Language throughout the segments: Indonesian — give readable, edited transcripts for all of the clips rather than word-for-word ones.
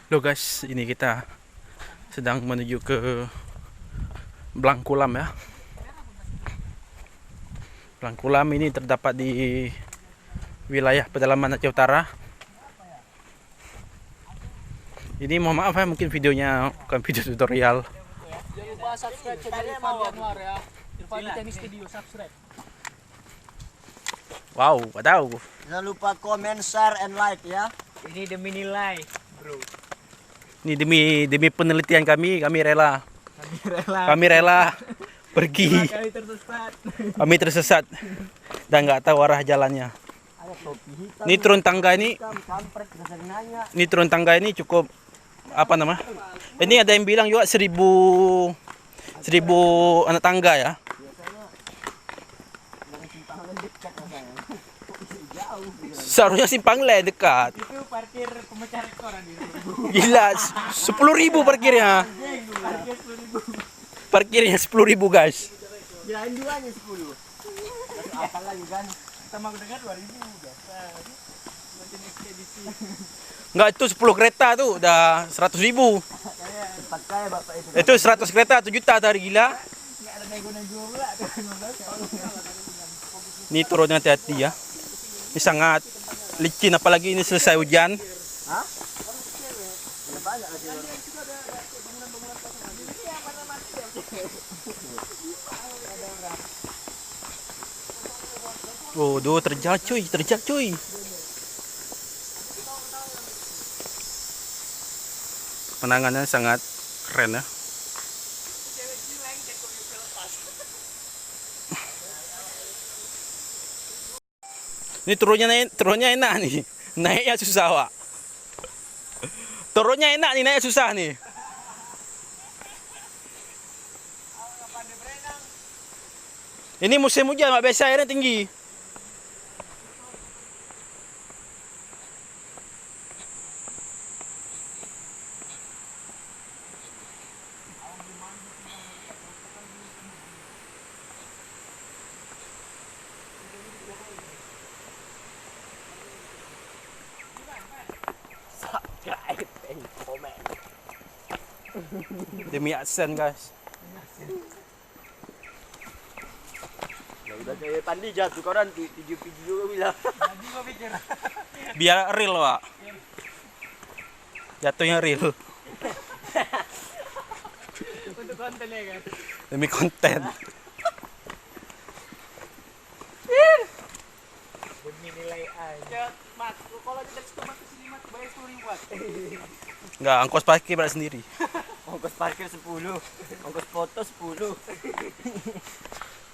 Halo guys, ini kita sedang menuju ke Blangkulam ya. Blangkulam ini terdapat di wilayah pedalaman Aceh Utara. Ini mohon maaf ya, mungkin videonya bukan video tutorial. Jangan lupa subscribe channel Irfan Januar ya. Irfan Teknik Studio, subscribe. Wow, tahu. Jangan lupa komen, share, and like ya. Ini demi nilai, bro. Ini demi penelitian kami rela. Kami rela pergi. Kami tersesat. Kami tersesat dan nggak tahu arah jalannya. Ada topi hitam. Ini turun tangga ini. Kampret nanya. Ini turun tangga ini cukup apa nama? Ini ada yang bilang juga 1000 anak tangga ya. Seharusnya simpang lain dekat. Itu parkir pemecah rekor ini. Gila, 10.000 parkirnya. Parkirnya 10.000 guys. Kirain duanya 10. Apa lagi kan? Sama aku dengar 2000 guys. Macam ekspedisi. Enggak, itu 10 kereta tuh udah 100.000. Cepat kaya bapak itu. Itu 100 kereta 1 juta tadi, gila. Enggak ada nego-nego pula. Ini turunnya hati-hati ya. Ini sangat licin, apalagi ini selesai hujan. Hah? Banyak lagi. Oh, terjal cuy. Penanganannya sangat keren ya. Ini turunnya enak nih. Naiknya susah, Wak. Turunnya enak nih, naik susah nih. Ini musim hujan, Wak, biasa airnya tinggi. Demi aksen guys. Udah kayak Pandi jatuh koran video bilang. Jadi gua pikir. Biar real, Wak. Jatuhnya real. Untuk konten ya kan. Demi konten. Demi nilai aja. Mat, kalau kita cuma ke sini mat bayar 10.000. Enggak, ongkos parkir berat sendiri. Ongkos parkir 10. Ongkos foto 10.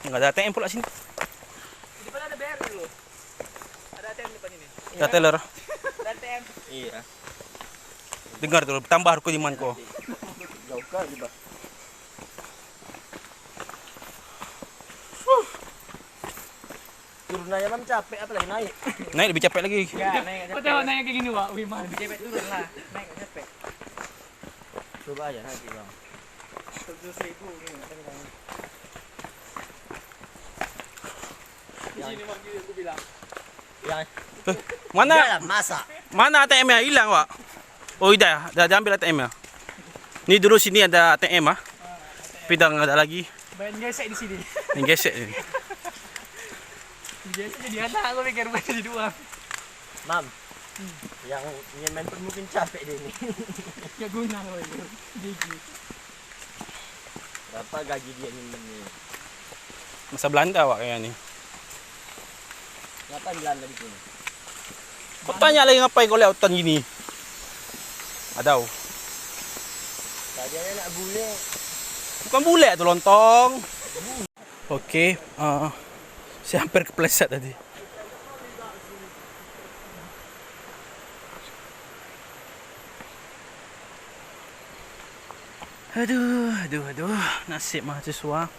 Enggak ada ATM pula sini. Di depan ada BR loh. Ada ATM depan ini. Ya teller. Ada ATM. Iya. Dengar tuh, tambah aku iman kok. Jauh kali, Bang. Turun aja Mam capek apalagi naik. Naik lebih capek lagi. Ya, naik. Kau tengok naik kayak gini, Wak. Wih, mah capek turun lah. Naik enggak capek. Coba aja nanti, Bang. 100.000 ini katanya. Di sini Mak gini aku bilang. Yang Mana? Iyalah, masa. Mana ATM-nya hilang, Wak? Oh, dah diambil ATM-nya. Ini dulu sini ada ATM ah. Tapi dah enggak ada lagi. Bayan gesek di sini. Ini gesek ini. Gesek jadi anak aku pikir bukan jadi uang. Mam. Yang ingin main pun mungkin capek deh ini. Ya guna loh itu. Gigi. Berapa gaji dia ini? Masa Belanda, Wak, kayaknya nih. Ngapain Belanda di sini? Kau tanya lagi ngapain kau lihat hutan gini? Ada. Tadi ada nak bule. Bukan bule tuh, lontong. Oke, saya hampir kepleset tadi. Aduh, nasib mahasiswa.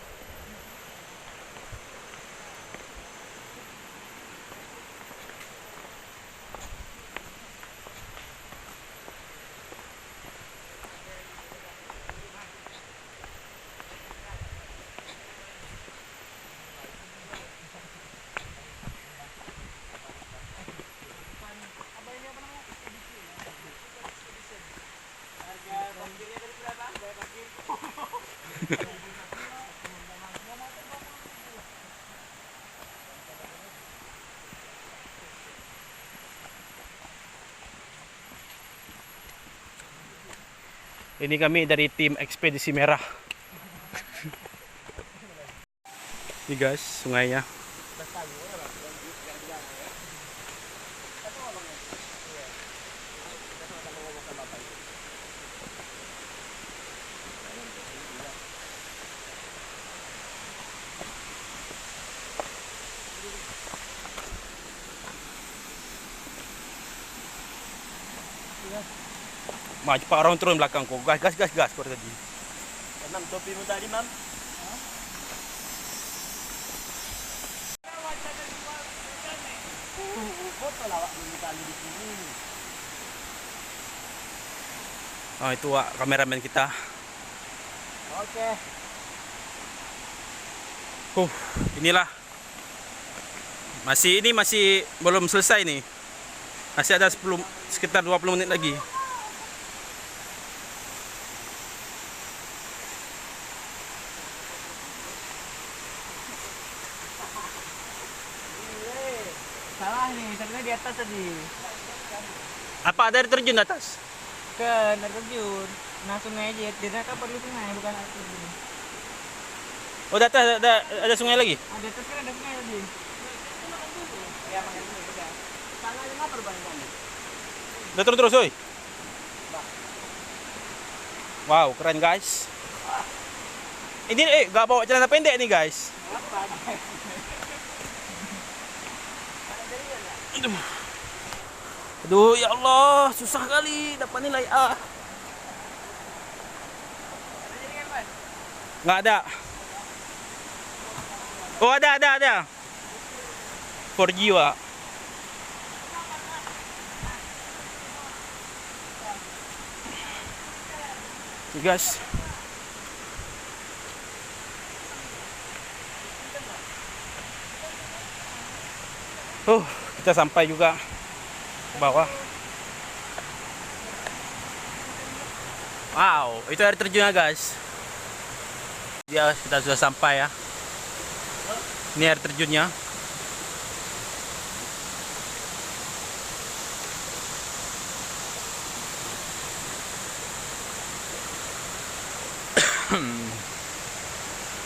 Ini kami dari tim Ekspedisi Merah. Ini guys, sungainya. Maju pak orang turun belakang kok. Gas keluar tadi. Tenang topimu tadi, Mam. Foto lawak dulu kali di sini. Oh itu Wak, kameramen kita. Oke. Inilah. Masih belum selesai nih. Masih ada sekitar 20 menit lagi. Salah nih, ternyata di atas tadi. Apa ada air terjun di atas? Ke air terjun. Nah sungai aja, ternyata perlu sungai bukan air terjun. Oh di atas ada sungai lagi? Ah, di atas kan ada sungai tadi. Ya makan dulu udah. Sana aja lapar bang kali. Udah terus oi. Wow, keren guys. Ini gak bawa celana pendek nih guys. Aduh, ya Allah, susah kali dapat nilai A. Nggak ada. Oh ada. 4G Wak. Oke, guys. Kita sampai juga ke bawah. Wow, itu air terjunnya guys. Ya, kita sudah sampai ya. Ini air terjunnya.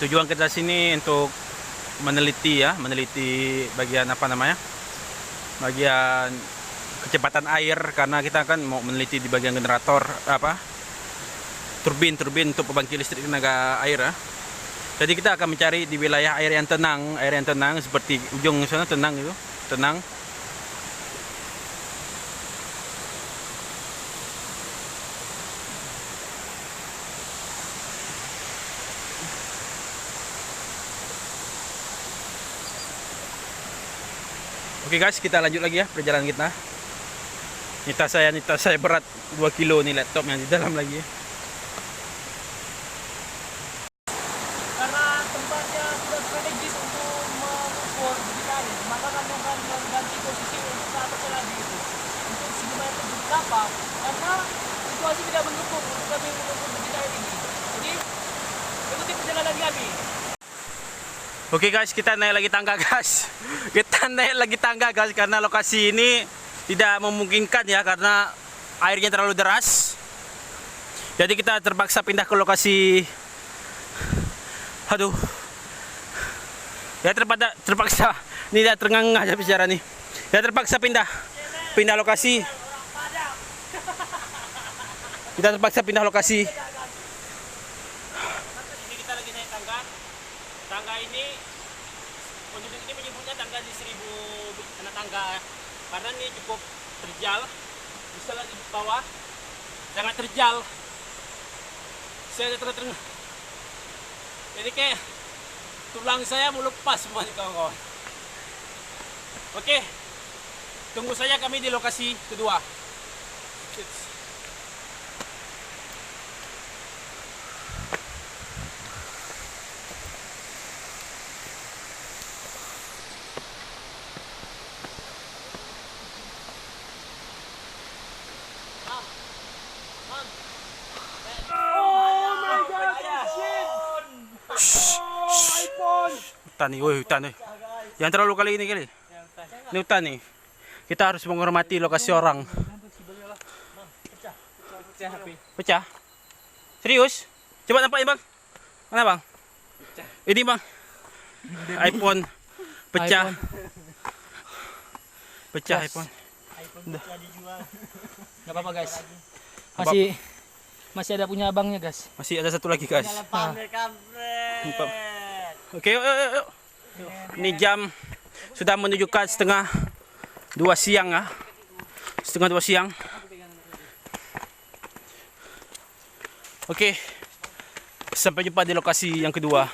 Tujuan kita sini untuk meneliti bagian bagian kecepatan air, karena kita kan mau meneliti di bagian generator turbin untuk pembangkit listrik tenaga air ya. Jadi kita akan mencari di wilayah air yang tenang seperti ujung sana tenang. Oke guys, kita lanjut lagi ya perjalanan kita. Nita saya berat 2 kilo nih laptopnya di dalam lagi. Karena tempatnya sudah strategis untuk mengukur debit air, maka kami akan mengganti posisi untuk ke atas lagi itu. Untuk sejumlah terjun berapa? Karena situasi tidak mendukung untuk kami mengukur debit air ini. Jadi ikuti perjalanan kami. Oke guys, kita naik lagi tangga guys. Karena lokasi ini tidak memungkinkan ya, karena airnya terlalu deras. Jadi kita terpaksa pindah ke lokasi. Aduh. Ya terpaksa. Ini tidak terengah aja bicara nih. Ya terpaksa pindah lokasi. Kita terpaksa pindah lokasi. Ini kita lagi naik tangga. Tangga ini penduduk ini menyebutnya tangga di 1000 anak tangga, karena ini cukup terjal. Bisa lagi di bawah, sangat terjal. Saya terengah. Jadi kayak tulang saya mau lepas semua nih kawan-kawan. Oke, tunggu saja kami di lokasi kedua. hutan nih, woi hutan nih. Yang terlalu kali ini kali. Ini hutan nih. Kita harus menghormati lokasi orang. Pecah. Serius? Coba nampaknya bang. Mana bang? Ini bang. iPhone pecah. Pecah iPhone. Gak apa-apa guys. Masih ada punya abangnya guys. Masih ada satu lagi guys. Oke, yuk. Ini jam sudah menunjukkan setengah 2 siang ya. Setengah 2 siang. Oke. Sampai jumpa di lokasi yang kedua.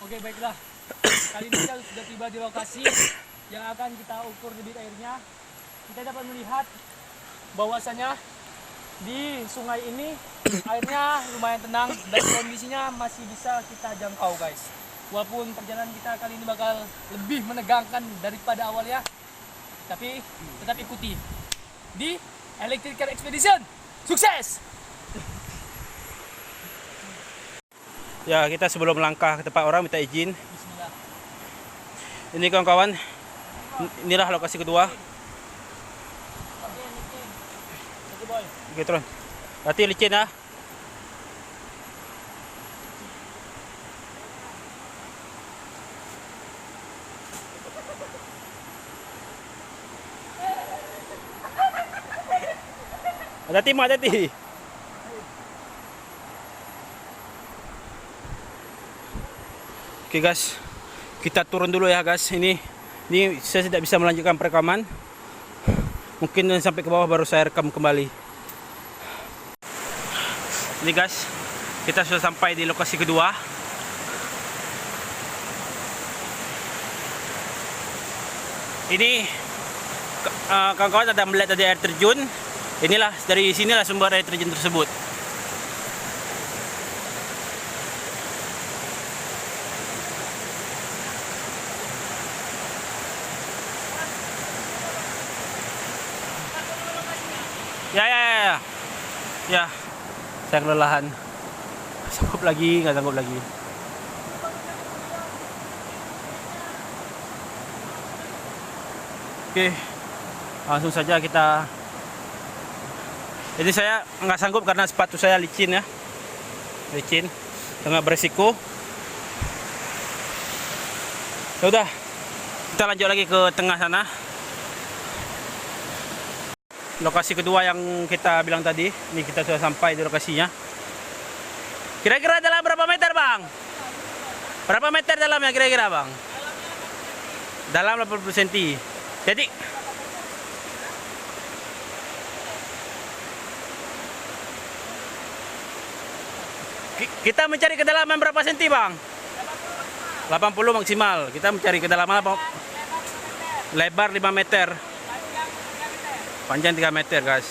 Oke, baiklah. Kali ini kita sudah tiba di lokasi yang akan kita ukur debit airnya. Kita dapat melihat bahwasanya di sungai ini airnya lumayan tenang dan kondisinya masih bisa kita jangkau guys. Walaupun perjalanan kita kali ini bakal lebih menegangkan daripada awalnya, tapi tetap ikuti di Electric Car Expedition. Sukses! Ya, kita sebelum melangkah ke tempat orang minta izin. Bismillah. Ini kawan-kawan, inilah lokasi kedua. Oke, turun. Hati licin ya. Hati-hati, Mak, hati-hati. Oke guys, kita turun dulu ya guys. Ini saya tidak bisa melanjutkan perekaman. Mungkin sampai ke bawah baru saya rekam kembali. Ini guys, kita sudah sampai di lokasi kedua. Ini kawan-kawan ada melihat tadi air terjun. Inilah dari sinilah sumber air terjun tersebut. Ya, saya kelelahan. Sanggup lagi, nggak sanggup lagi. Oke, langsung saja kita. Ini saya nggak sanggup karena sepatu saya licin ya, licin, sangat beresiko. Ya udah, kita lanjut lagi ke tengah sana. Lokasi kedua yang kita bilang tadi, ini kita sudah sampai di lokasinya. Kira-kira dalam berapa meter bang? Berapa meter dalamnya kira-kira bang? Dalam 80 cm. Jadi kita mencari kedalaman berapa senti bang? 80 maksimal. Kita mencari kedalaman apa? Lebar 5 meter. Panjang 3 meter guys.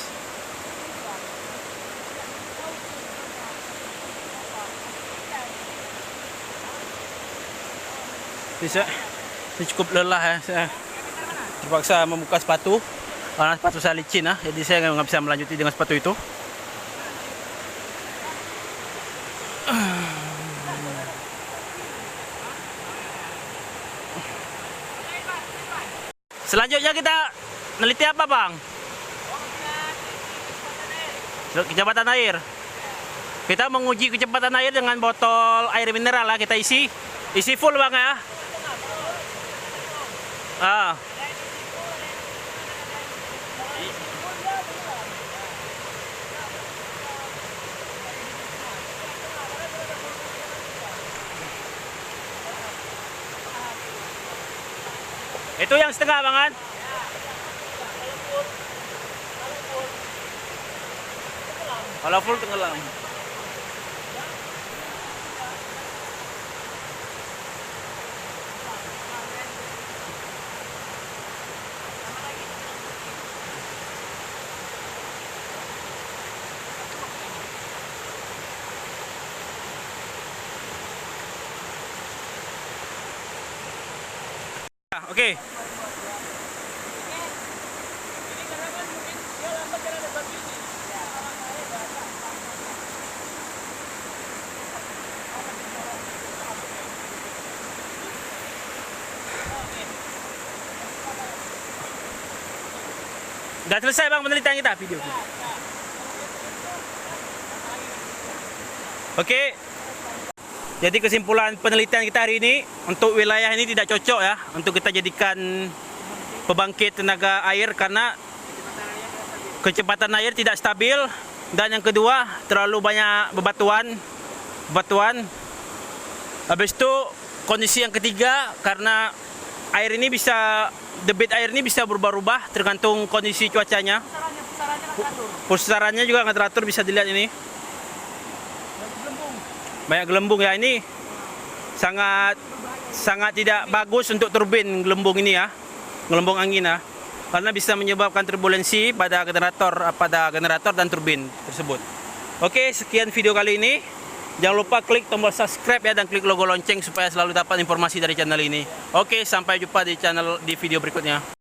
Saya cukup lelah ya. Saya terpaksa membuka sepatu karena sepatu saya licin ya. Jadi saya nggak bisa melanjuti dengan sepatu itu. Selanjutnya kita neliti apa bang? Kecepatan air. Kita menguji kecepatan air dengan botol air mineral lah. Kita isi full bang ya. Itu yang setengah bangan. Kalau full tenggelam. Oke. Udah selesai bang penelitian kita video. Oke. Jadi kesimpulan penelitian kita hari ini, untuk wilayah ini tidak cocok ya untuk kita jadikan pembangkit tenaga air karena kecepatan air tidak stabil, dan yang kedua terlalu banyak bebatuan. Habis itu kondisi yang ketiga, karena air ini bisa, debit air ini bisa berubah-ubah tergantung kondisi cuacanya. Pusarannya juga nggak teratur, bisa dilihat ini. Banyak gelembung ya, ini sangat tidak bagus untuk turbin gelembung ini ya, gelembung angin ya, karena bisa menyebabkan turbulensi pada generator dan turbin tersebut. Oke, sekian video kali ini. Jangan lupa klik tombol subscribe ya, dan klik logo lonceng supaya selalu dapat informasi dari channel ini. Oke, sampai jumpa di video berikutnya.